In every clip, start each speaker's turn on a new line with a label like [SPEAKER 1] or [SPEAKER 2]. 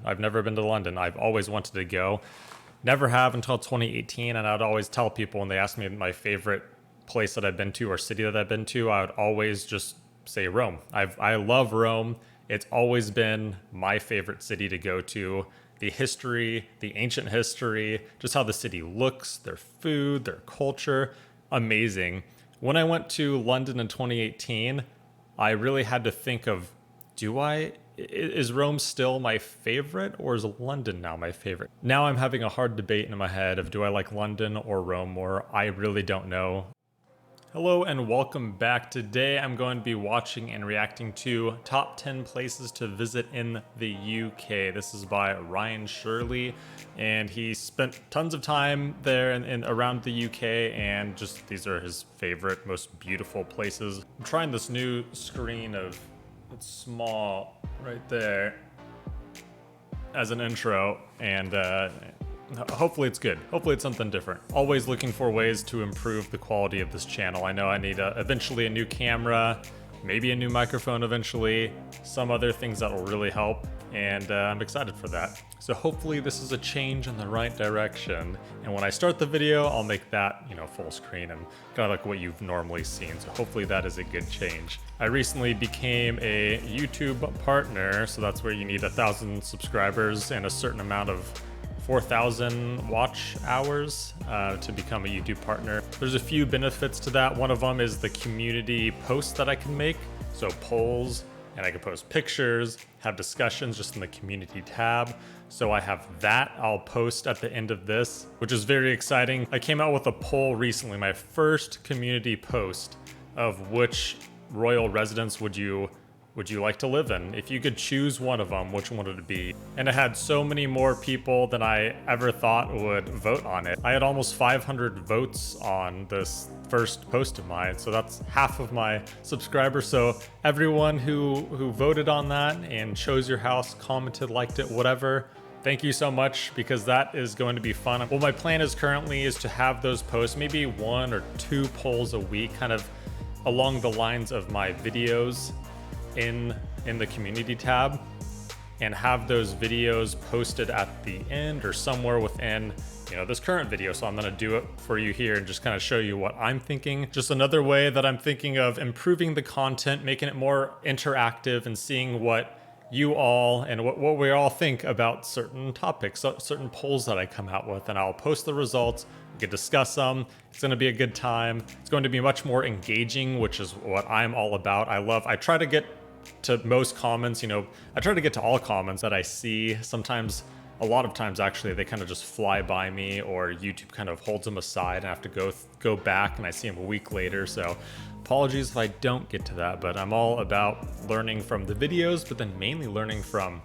[SPEAKER 1] I've never been to London. I've always wanted to go. Never have until 2018, and I'd always tell people when they ask me my favorite place that I've been to or city that I've been to, I would always just say Rome. I love Rome. It's always been my favorite city to go to. The history, the ancient history, just how the city looks, their food, their culture, amazing. When I went to London in 2018, I really had to think of, is Rome still my favorite, or is London now my favorite? Now I'm having a hard debate in my head of, do I like London or Rome more? I really don't know. Hello and welcome back. Today I'm going to be watching and reacting to top 10 places to visit in the UK. This is by Ryan Shirley, and he spent tons of time there and around the UK, and just these are his favorite, most beautiful places. I'm trying this new screen of, it's small right there as an intro, and hopefully it's good. Hopefully it's something different. Always looking for ways to improve the quality of this channel. I know I need eventually a new camera, maybe a new microphone eventually, some other things that will really help, and I'm excited for that. So hopefully this is a change in the right direction, and when I start the video, I'll make that, full screen and kind of like what you've normally seen. So hopefully that is a good change. I recently became a YouTube partner, so that's where you need 1,000 subscribers and a certain amount of 4,000 watch hours to become a YouTube partner. There's a few benefits to that. One of them is the community posts that I can make. So polls, and I can post pictures, have discussions just in the community tab. So I have that I'll post at the end of this, which is very exciting. I came out with a poll recently, my first community post of which royal residence would you like to live in? If you could choose one of them, which one would it be? And it had so many more people than I ever thought would vote on it. I had almost 500 votes on this first post of mine, so that's half of my subscribers. So everyone who voted on that and chose your house, commented, liked it, whatever, thank you so much, because that is going to be fun. Well, my plan is currently to have those posts, maybe 1 or 2 polls a week, kind of along the lines of my videos in the community tab, and have those videos posted at the end or somewhere within this current video. So I'm going to do it for you here and just kind of show you what I'm thinking. Just another way that I'm thinking of improving the content, making it more interactive, and seeing what you all and what we all think about certain topics, certain polls that I come out with, and I'll post the results. We can discuss them. It's going to be a good time. It's going to be much more engaging, which is what I'm all about. I try to get to most comments, I try to get to all comments that I see. Sometimes, a lot of times actually, they kind of just fly by me, or YouTube kind of holds them aside and I have to go back and I see them a week later. So apologies if I don't get to that, but I'm all about learning from the videos, but then mainly learning from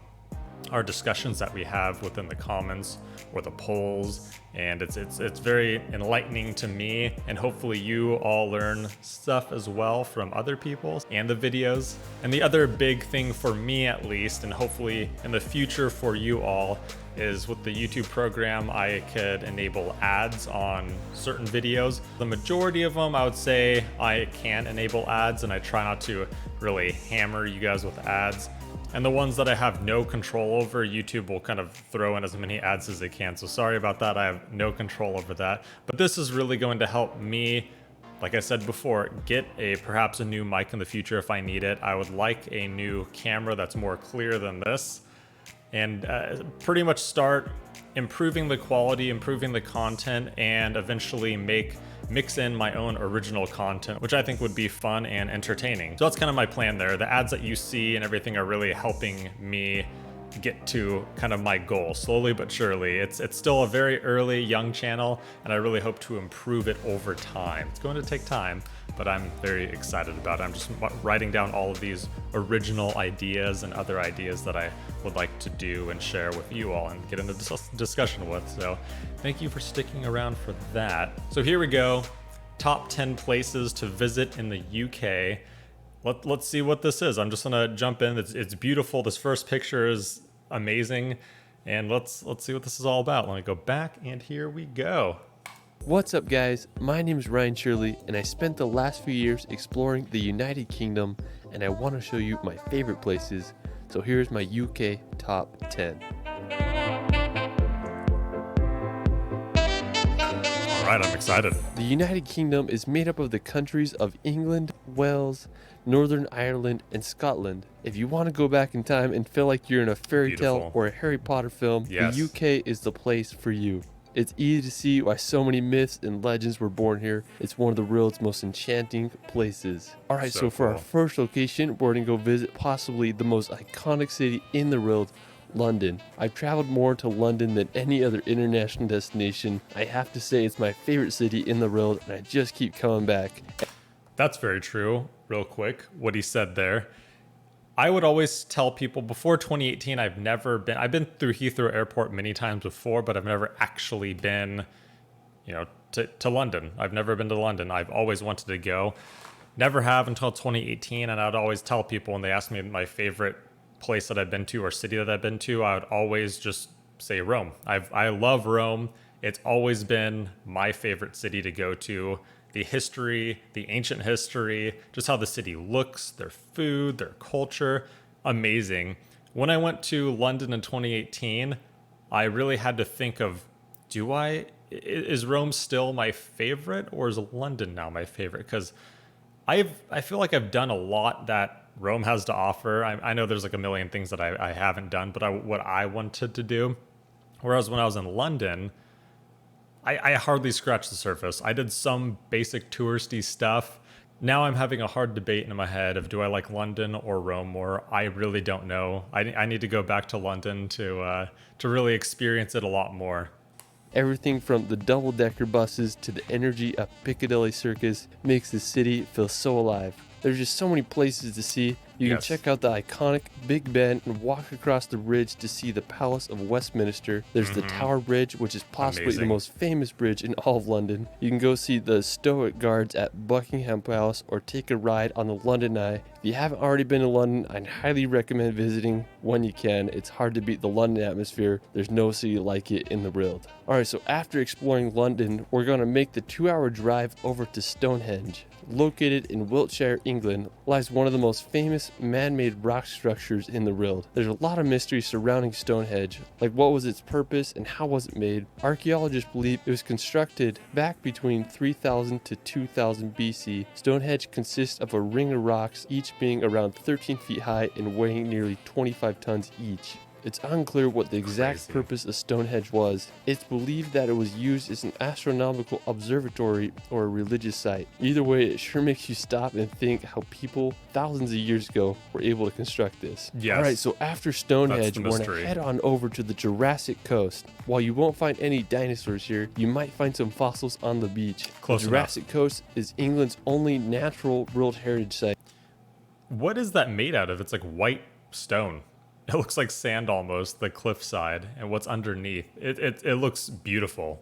[SPEAKER 1] our discussions that we have within the comments or the polls, and it's very enlightening to me, and hopefully you all learn stuff as well from other people and the videos. And the other big thing for me, at least, and hopefully in the future for you all, is with the YouTube program, I could enable ads on certain videos. The majority of them, I would say I can enable ads, and I try not to really hammer you guys with ads. And the ones that I have no control over, YouTube will kind of throw in as many ads as they can. So sorry about that, I have no control over that. But this is really going to help me, like I said before, get perhaps a new mic in the future if I need it. I would like a new camera that's more clear than this, and pretty much start improving the quality, improving the content, and eventually mix in my own original content, which I think would be fun and entertaining. So that's kind of my plan there. The ads that you see and everything are really helping me get to kind of my goal, slowly but surely. It's still a very early, young channel, and I really hope to improve it over time. It's going to take time, but I'm very excited about it. I'm just writing down all of these original ideas and other ideas that I would like to do and share with you all and get into discussion with. So thank you for sticking around for that. So here we go. Top 10 places to visit in the UK. Let's see what this is. I'm just gonna jump in. It's beautiful. This first picture is amazing, and let's see what this is all about. Let me go back, and here we go.
[SPEAKER 2] What's up, guys? My name is Ryan Shirley, and I spent the last few years exploring the United Kingdom, and I want to show you my favorite places. So here's my UK top 10.
[SPEAKER 1] All right, I'm excited.
[SPEAKER 2] The United Kingdom is made up of the countries of England, Wales, Northern Ireland, and Scotland. If you want to go back in time and feel like you're in a fairy tale
[SPEAKER 1] Beautiful.
[SPEAKER 2] or a Harry Potter film,
[SPEAKER 1] Yes.
[SPEAKER 2] the UK is the place for you. It's easy to see why so many myths and legends were born here. It's one of the world's most enchanting places. Alright, so for our
[SPEAKER 1] cool.
[SPEAKER 2] first location, we're going to go visit possibly the most iconic city in the world, London. I've traveled more to London than any other international destination. I have to say it's my favorite city in the world, and I just keep coming back.
[SPEAKER 1] That's very true. Real quick, what he said there. I would always tell people before 2018, I've been through Heathrow Airport many times before, but I've never actually been, to London. I've never been to London. I've always wanted to go. Never have until 2018, and I'd always tell people when they ask me my favorite place that I've been to or city that I've been to, I would always just say Rome. I love Rome. It's always been my favorite city to go to. The history, the ancient history, just how the city looks, their food, their culture, amazing. When I went to London in 2018, I really had to think of, is Rome still my favorite, or is London now my favorite? Because I feel like I've done a lot that Rome has to offer. I know there's like a million things that I haven't done, but what I wanted to do. Whereas when I was in London, I hardly scratched the surface. I did some basic touristy stuff. Now I'm having a hard debate in my head of do I like London or Rome more? I really don't know. I need to go back to London to really experience it a lot more.
[SPEAKER 2] Everything from the double-decker buses to the energy of Piccadilly Circus makes the city feel so alive. There's just so many places to see. You can check out the iconic Big Ben and walk across the bridge to see the Palace of Westminster. There's the Tower Bridge, which is possibly the most famous bridge in all of London. You can go see the Stoic Guards at Buckingham Palace or take a ride on the London Eye. If you haven't already been to London, I'd highly recommend visiting when you can. It's hard to beat the London atmosphere. There's no city like it in the world. Alright, so after exploring London, we're going to make the 2-hour drive over to Stonehenge. Located in Wiltshire, England, lies one of the most famous man-made rock structures in the world. There's a lot of mystery surrounding Stonehenge, like what was its purpose and how was it made. Archaeologists believe it was constructed back between 3000 to 2000 BC. Stonehenge consists of a ring of rocks, each being around 13 feet high and weighing nearly 25 tons each. It's unclear what the exact purpose of Stonehenge was. It's believed that it was used as an astronomical observatory or a religious site. Either way, it sure makes you stop and think how people thousands of years ago were able to construct this.
[SPEAKER 1] Yes.
[SPEAKER 2] Alright, so after Stonehenge, we're going to head on over to the Jurassic Coast. While you won't find any dinosaurs here, you might find some fossils on the beach. The Jurassic Coast is England's only natural World Heritage Site.
[SPEAKER 1] What is that made out of? It's like white stone. It looks like sand almost, the cliffside, and what's underneath. It looks beautiful.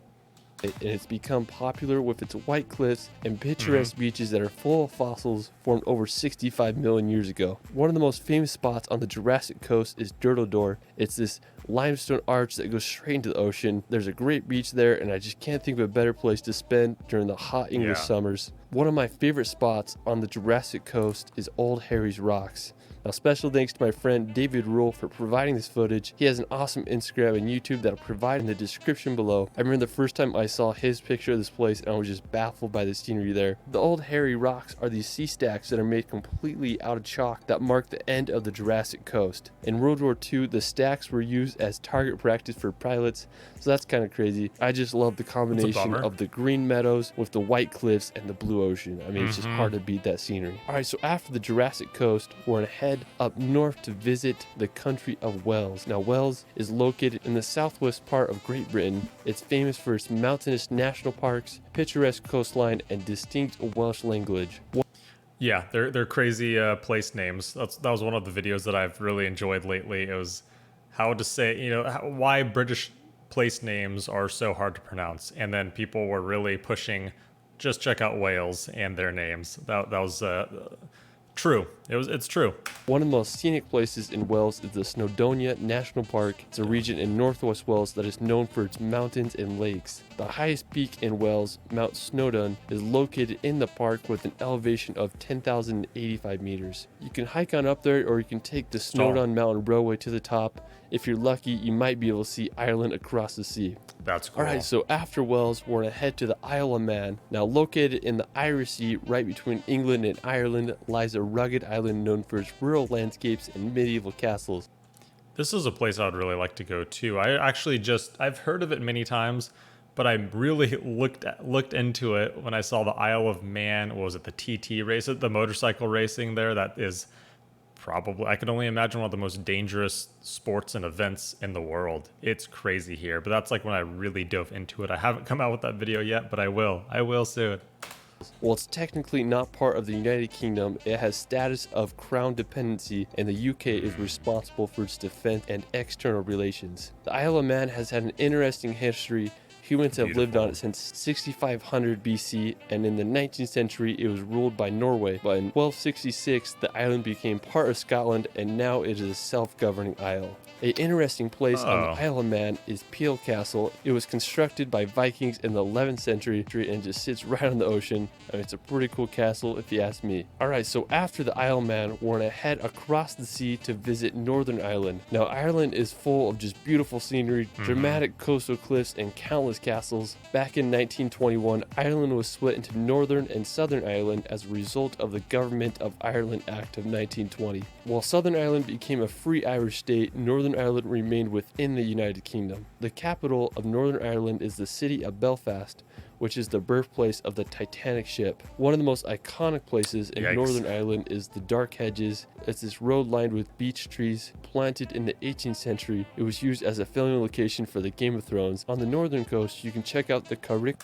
[SPEAKER 2] And it's become popular with its white cliffs and picturesque beaches that are full of fossils formed over 65 million years ago. One of the most famous spots on the Jurassic Coast is Durdle Door. It's this limestone arch that goes straight into the ocean. There's a great beach there, and I just can't think of a better place to spend during the hot English summers. One of my favorite spots on the Jurassic Coast is Old Harry's Rocks. Now, special thanks to my friend David Rule for providing this footage. He has an awesome Instagram and YouTube that I'll provide in the description below. I remember the first time I saw his picture of this place and I was just baffled by the scenery there. The Old Harry Rocks are these sea stacks that are made completely out of chalk that mark the end of the Jurassic Coast. In World War II, the stacks were used as target practice for pilots, so that's kind of crazy. I just love the combination of the green meadows with the white cliffs and the blue ocean. I mean, it's just hard to beat that scenery. Alright, so after the Jurassic Coast, we're going to head up north to visit the country of Wales. Now, Wales is located in the southwest part of Great Britain. It's famous for its mountainous national parks, picturesque coastline, and distinct Welsh language.
[SPEAKER 1] Yeah, they're crazy place names. That was one of the videos that I've really enjoyed lately. It was how to say, why British place names are so hard to pronounce. And then people were really pushing, just check out Wales and their names. That was true. It's true.
[SPEAKER 2] One of the most scenic places in Wales is the Snowdonia National Park. It's a region in northwest Wales that is known for its mountains and lakes. The highest peak in Wales, Mount Snowdon, is located in the park with an elevation of 10,085 meters. You can hike on up there, or you can take the Snowdon Mountain Railway to the top If you're lucky, you might be able to see Ireland across the sea.
[SPEAKER 1] That's cool.
[SPEAKER 2] All right, so after Wales, we're going to head to the Isle of Man. Now, located in the Irish Sea, right between England and Ireland, lies a rugged island known for its rural landscapes and medieval castles.
[SPEAKER 1] This is a place I would really like to go to. I've heard of it many times, but I really looked into it when I saw the Isle of Man. What was it, the TT race, the motorcycle racing there? That is probably, I can only imagine, one of the most dangerous sports and events in the world. It's crazy here, but that's like when I really dove into it. I haven't come out with that video yet, but I will soon.
[SPEAKER 2] While it's technically not part of the United Kingdom, it has status of crown dependency, and the UK is responsible for its defense and external relations. The Isle of Man has had an interesting history. Humans have lived on it since 6500 BC, and in the 19th century it was ruled by Norway. But in 1266 the island became part of Scotland, and now it is a self-governing isle. An interesting place on the Isle of Man is Peel Castle. It was constructed by Vikings in the 11th century and just sits right on the ocean. I mean, it's a pretty cool castle if you ask me. Alright, so after the Isle of Man, we're going to head across the sea to visit Northern Ireland. Now, Ireland is full of just beautiful scenery, dramatic coastal cliffs, and countless castles. Back in 1921, Ireland was split into Northern and Southern Ireland as a result of the Government of Ireland Act of 1920. While Southern Ireland became a free Irish state, Northern Ireland remained within the United Kingdom. The capital of Northern Ireland is the city of Belfast, which is the birthplace of the Titanic ship. One of the most iconic places in Northern Ireland is the Dark Hedges. It's this road lined with beech trees. Planted in the 18th century, it was used as a filming location for the Game of Thrones. On the northern coast, you can check out the Carrick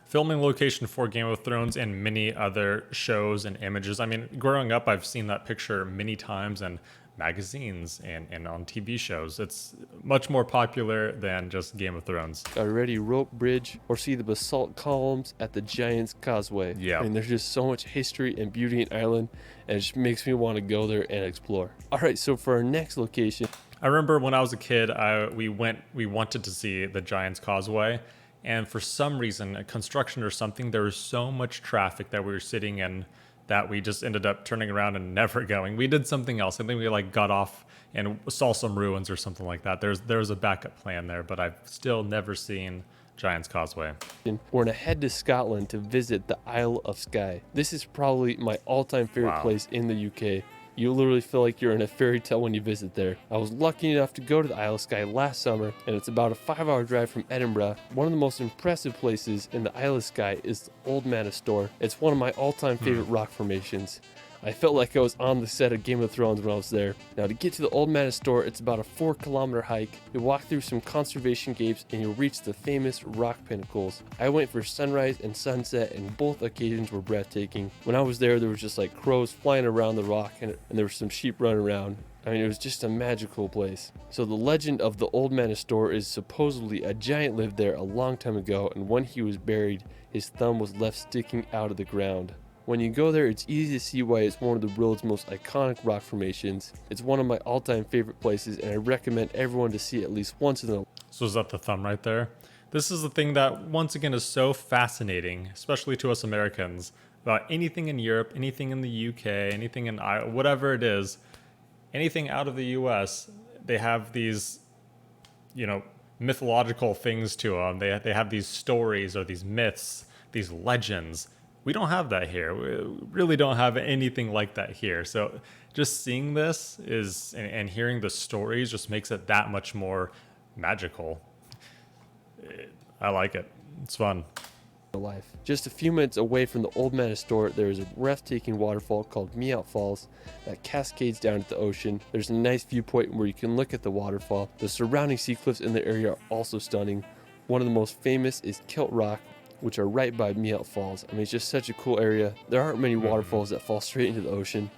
[SPEAKER 1] filming location for Game of Thrones and many other shows and images. I mean, growing up, I've seen that picture many times in magazines and on TV shows. It's much more popular than just Game of Thrones.
[SPEAKER 2] Already rope bridge, or see the basalt columns at the Giant's Causeway.
[SPEAKER 1] Yeah.
[SPEAKER 2] I mean, there's just so much history and beauty in Ireland, and it just makes me want to go there and explore. All right, so for our next location,
[SPEAKER 1] I remember when I was a kid, we wanted to see the Giant's Causeway, and for some reason, a construction or something, there was so much traffic that we were sitting in that we just ended up turning around and never going. We did something else. I think we got off and saw some ruins or something like that. There's a backup plan there, but I've still never seen Giant's Causeway.
[SPEAKER 2] we're going to head to Scotland to visit the Isle of Skye. This is probably my all-time favorite place in the UK. You literally feel like you're in a fairy tale when you visit there. I was lucky enough to go to the Isle of Skye last summer, and it's about a 5-hour drive from Edinburgh. One of the most impressive places in the Isle of Skye is the Old Manor Store. It's one of my all-time favorite rock formations. I felt like I was on the set of Game of Thrones when I was there. Now, to get to the Old Manor Store, it's about a 4-kilometer hike. You walk through some conservation gates and you'll reach the famous rock pinnacles. I went for sunrise and sunset, and both occasions were breathtaking. When I was there was just like crows flying around the rock, and there were some sheep running around. I mean, it was just a magical place. So the legend of the Old Manor Store is supposedly a giant lived there a long time ago, and when he was buried, his thumb was left sticking out of the ground. When you go there, it's easy to see why it's one of the world's most iconic rock formations. It's one of my all-time favorite places, and I recommend everyone to see it at least once in a life.
[SPEAKER 1] So is that the thumb right there? This is the thing that, once again, is so fascinating, especially to us Americans, about anything in Europe, anything in the UK, anything in whatever it is, anything out of the US, they have these, mythological things to them. They have these stories or these myths, these legends. We don't have that here. We really don't have anything like that here. So just seeing this and hearing the stories just makes it that much more magical. I like it. It's fun.
[SPEAKER 2] Life. Just a few minutes away from the Old Manor Store, there is a breathtaking waterfall called Mealtfalls that cascades down to the ocean. There's a nice viewpoint where you can look at the waterfall. The surrounding sea cliffs in the area are also stunning. One of the most famous is Kilt Rock, which are right by Mealtfalls. I mean, it's just such a cool area. There aren't many waterfalls that fall straight into the ocean.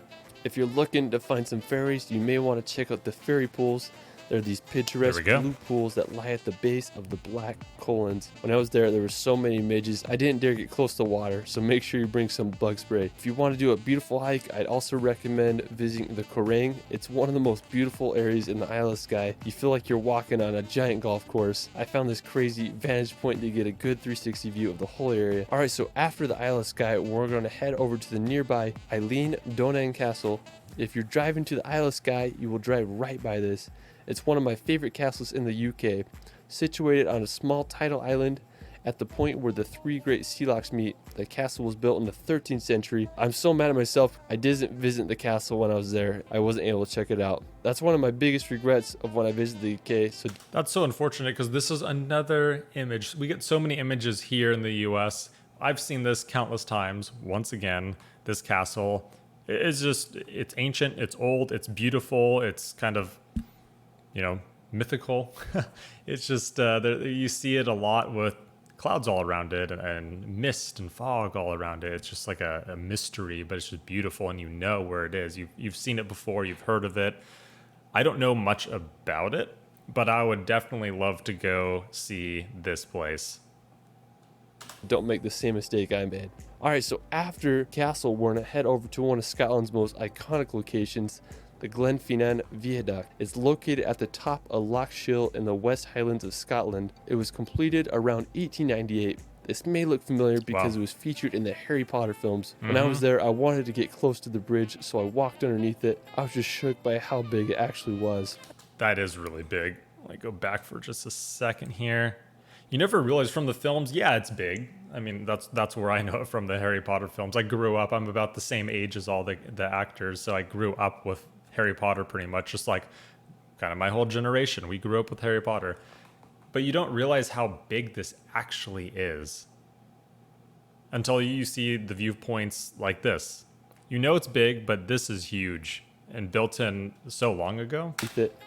[SPEAKER 2] If you're looking to find some ferries, you may want to check out the ferry pools. There are these picturesque blue pools that lie at the base of the Black Colons. When I was there were so many midges, I didn't dare get close to water, so make sure you bring some bug spray. If you want to do a beautiful hike, I'd also recommend visiting the Corang. It's one of the most beautiful areas in the Isle of Skye. You feel like you're walking on a giant golf course. I found this crazy vantage point to get a good 360 view of the whole area. Alright, so after the Isle of Skye, we're going to head over to the nearby Eilean Donan Castle. If you're driving to the Isle of Skye, you will drive right by this. It's one of my favorite castles in the UK, situated on a small tidal island at the point where the three great sea locks meet. The castle was built in the 13th century. I'm so mad at myself I didn't visit the castle when I was there. I wasn't able to check it out. That's one of my biggest regrets of when I visited the UK. So
[SPEAKER 1] that's so unfortunate, because this is another image. We get so many images here in the US. I've seen this countless times. Once again, this castle is just, it's ancient, it's old, it's beautiful, it's kind of, mythical. It's just, you see it a lot with clouds all around it and mist and fog all around it. It's just like a mystery, but it's just beautiful, and you know where it is. You've seen it before, you've heard of it. I don't know much about it, but I would definitely love to go see this place.
[SPEAKER 2] don't make the same mistake I made. Alright, so after Castle, we're gonna head over to one of Scotland's most iconic locations, the Glenfinnan Viaduct. It's located at the top of Loch Shiel in the West Highlands of Scotland. It was completed around 1898. This may look familiar because it was featured in the Harry Potter films. When I was there, I wanted to get close to the bridge, so I walked underneath it. I was just shook by how big it actually was.
[SPEAKER 1] That is really big. Let me go back for just a second here. You never realize from the films, yeah, it's big. I mean, that's where I know it from, the Harry Potter films. I grew up, I'm about the same age as all the actors, so I grew up with Harry Potter pretty much, just like kind of my whole generation. We grew up with Harry Potter. But you don't realize how big this actually is until you see the viewpoints like this. You know it's big, but this is huge and built in so long ago.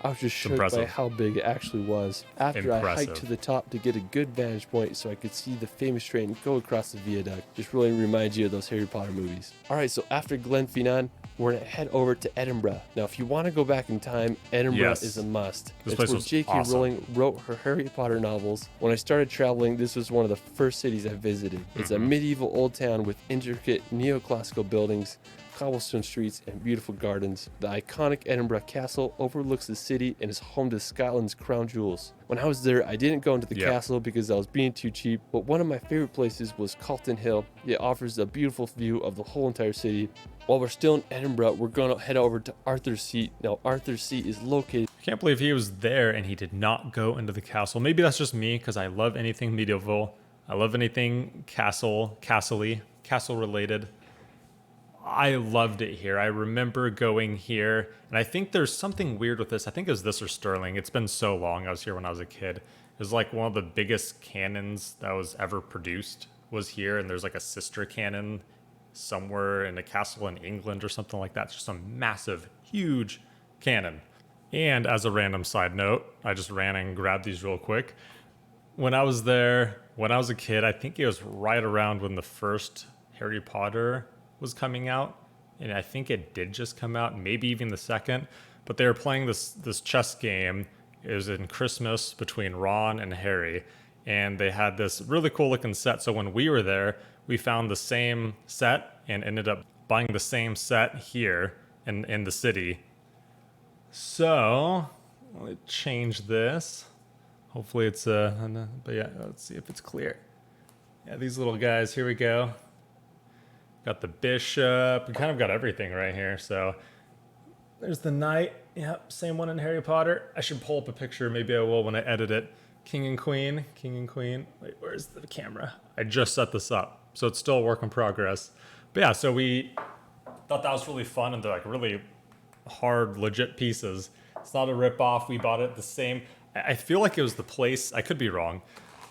[SPEAKER 2] I was just shook by how big it actually was. After I hiked to the top to get a good vantage point so I could see the famous train go across the viaduct. Just really reminds you of those Harry Potter movies. Alright, so after Glenfinnan, we're gonna head over to Edinburgh. Now, if you want to go back in time, Edinburgh is a must.
[SPEAKER 1] This place was
[SPEAKER 2] J.K.
[SPEAKER 1] awesome.
[SPEAKER 2] Rowling wrote her Harry Potter novels. When I started traveling, this was one of the first cities I visited. It's a medieval old town with intricate neoclassical buildings, cobblestone streets, and beautiful gardens. The iconic Edinburgh Castle overlooks the city and is home to Scotland's crown jewels. When I was there, I didn't go into the castle because I was being too cheap, but one of my favorite places was Calton Hill. It offers a beautiful view of the whole entire city. While we're still in Edinburgh, we're going to head over to Arthur's Seat. Now, Arthur's Seat is located...
[SPEAKER 1] I can't believe he was there and he did not go into the castle. Maybe that's just me, because I love anything medieval. I love anything castle-y, castle-related. I loved it here. I remember going here, and I think there's something weird with this. I think it was this or Stirling. It's been so long. I was here when I was a kid. It was like one of the biggest cannons that was ever produced was here, and there's like a sister cannon somewhere in a castle in England or something like that. It's just a massive, huge cannon. And as a random side note, I just ran and grabbed these real quick. When I was there, when I was a kid, I think it was right around when the first Harry Potter was coming out, and I think it did just come out, maybe even the second, but they were playing this chess game. It was in Christmas between Ron and Harry, and they had this really cool looking set. So when we were there, we found the same set and ended up buying the same set here in the city. So let me change this. Hopefully it's but yeah, let's see if it's clear. Yeah, these little guys, here we go. Got the bishop. We kind of got everything right here. So there's the knight. Yep, same one in Harry Potter. I should pull up a picture. Maybe I will when I edit it. King and queen. King and queen. Wait, where's the camera? I just set this up, so it's still a work in progress. But yeah, so we thought that was really fun, and they're like really hard, legit pieces. It's not a rip-off. We bought it the same. I feel like it was the place, I could be wrong,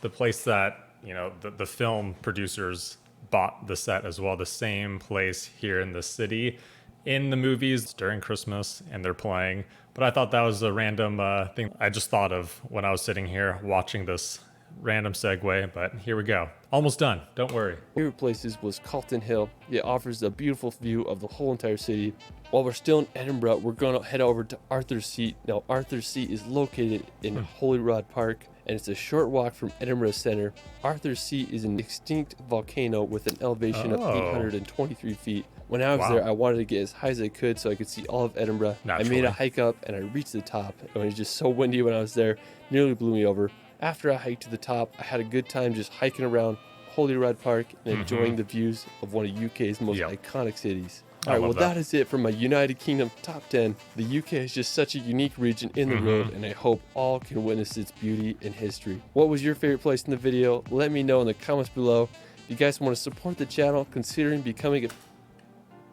[SPEAKER 1] the place that, the film producers bought the set as well, the same place here in the city in the movies during Christmas, and they're playing. But I thought that was a random thing I just thought of when I was sitting here watching this random segue, but here we go. Almost done, don't worry.
[SPEAKER 2] Favorite places was Calton Hill. It offers a beautiful view of the whole entire city. While we're still in Edinburgh, we're going to head over to Arthur's Seat. Now, Arthur's Seat is located in Holyrood Park, and it's a short walk from Edinburgh Centre. Arthur's Seat is an extinct volcano with an elevation of 823 feet. When I was there, I wanted to get as high as I could so I could see all of Edinburgh.
[SPEAKER 1] Naturally.
[SPEAKER 2] I made a hike up, and I reached the top. It was just so windy when I was there, nearly blew me over. After I hiked to the top, I had a good time just hiking around Holyrood Park and enjoying the views of one of UK's most iconic cities. All right, well, that is it for my United Kingdom top 10. The UK is just such a unique region in the world, and I hope all can witness its beauty and history. What was your favorite place in the video? Let me know in the comments below. If you guys want to support the channel, considering becoming a...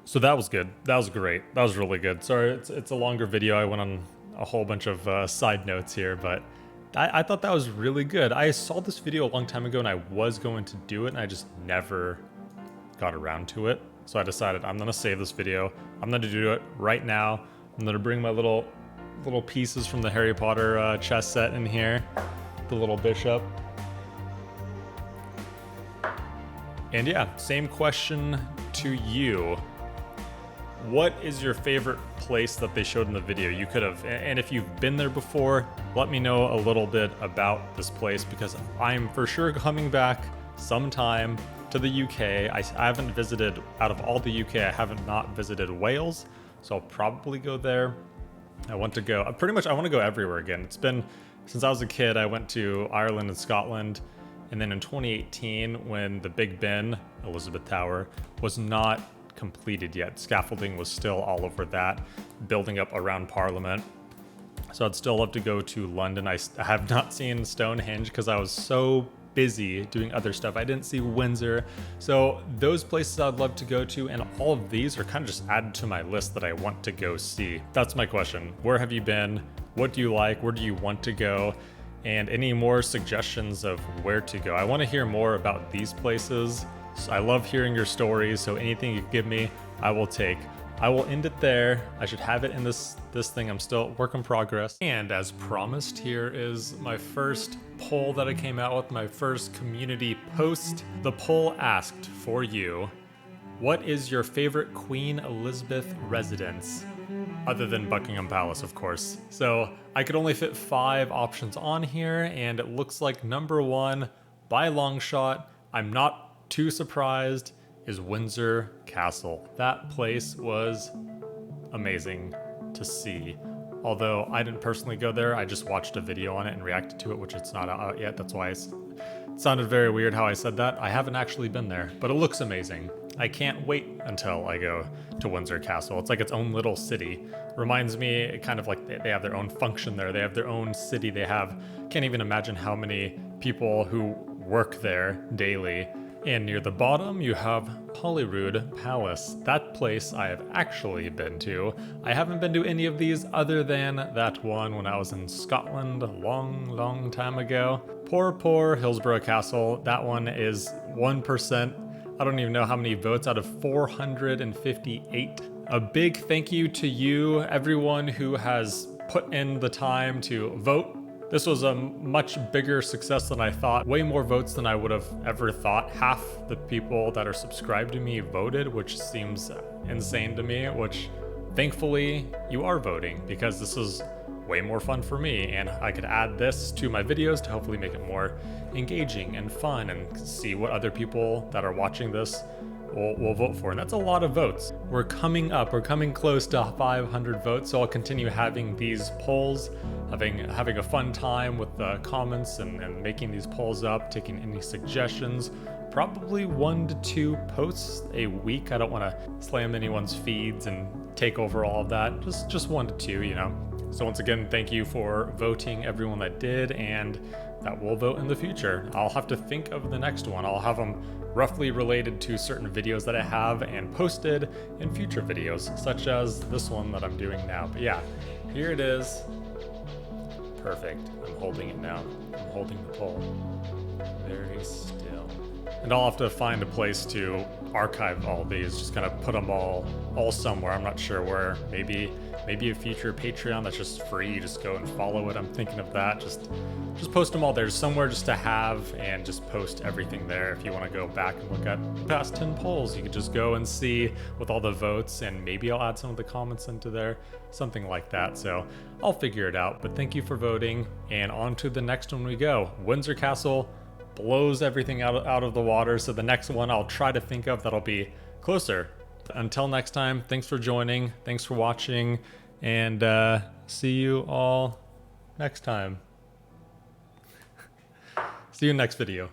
[SPEAKER 1] So that was good. That was great. That was really good. Sorry, it's a longer video. I went on a whole bunch of side notes here, but I thought that was really good. I saw this video a long time ago, and I was going to do it, and I just never got around to it. So I decided I'm gonna save this video. I'm gonna do it right now. I'm gonna bring my little pieces from the Harry Potter chess set in here, the little bishop. And yeah, same question to you. What is your favorite place that they showed in the video? You could have, and if you've been there before, let me know a little bit about this place, because I'm for sure coming back sometime to the UK. I haven't visited, out of all the UK, I haven't not visited Wales, so I'll probably go there. I want to go, I want to go everywhere again. It's been, since I was a kid, I went to Ireland and Scotland, and then in 2018, when the Big Ben, Elizabeth Tower, was not completed yet, scaffolding was still all over that, building up around Parliament. So I'd still love to go to London. I have not seen Stonehenge because I was so busy doing other stuff. I didn't see Windsor. So those places I'd love to go to, and all of these are kind of just added to my list that I want to go see. That's my question. Where have you been? What do you like? Where do you want to go? And any more suggestions of where to go? I want to hear more about these places. So I love hearing your stories, so anything you give me, I will take. I will end it there. I should have it in this thing. I'm still work in progress. And as promised, here is my first poll that I came out with, my first community post. The poll asked for you, what is your favorite Queen Elizabeth residence? Other than Buckingham Palace, of course. So I could only fit 5 options on here, and it looks like number 1, by a long shot, I'm not too surprised, is Windsor Castle. That place was amazing to see. Although I didn't personally go there, I just watched a video on it and reacted to it, which it's not out yet. That's why it sounded very weird how I said that. I haven't actually been there, but it looks amazing. I can't wait until I go to Windsor Castle. It's like its own little city. Reminds me kind of like they have their own function there. They have their own city. They have, can't even imagine how many people who work there daily. And near the bottom, you have Holyrood Palace. That place I have actually been to. I haven't been to any of these other than that one when I was in Scotland a long time ago. Poor Hillsborough Castle. That one is 1%. I don't even know how many votes out of 458. A big thank you to you, everyone who has put in the time to vote. This was a much bigger success than I thought. Way more votes than I would have ever thought. Half the people that are subscribed to me voted, which seems insane to me, which thankfully you are voting, because this is way more fun for me, and I could add this to my videos to hopefully make it more engaging and fun and see what other people that are watching this will vote for. And that's a lot of votes. We're coming close to 500 votes, so I'll continue having these polls, having a fun time with the comments and making these polls up, taking any suggestions. Probably 1 to 2 posts a week. I don't want to slam anyone's feeds and take over all of that. Just 1 to 2, you know. So once again, thank you for voting, everyone that did, and that will vote in the future. I'll have to think of the next one. I'll have them roughly related to certain videos that I have and posted in future videos, such as this one that I'm doing now. But yeah, here it is. Perfect. I'm holding it now. I'm holding the poll. Very still. And I'll have to find a place to archive all these, just kind of put them all somewhere. I'm not sure where. Maybe a future Patreon that's just free. Just go and follow it. I'm thinking of that. Just post them all there. Somewhere just to have, and just post everything there. If you want to go back and look at the past 10 polls, you could just go and see with all the votes, and maybe I'll add some of the comments into there, something like that. So I'll figure it out. But thank you for voting, and on to the next one we go. Windsor Castle blows everything out of the water. So the next one I'll try to think of that'll be closer. Until next time, thanks for joining, thanks for watching, and see you all next time. See you next video.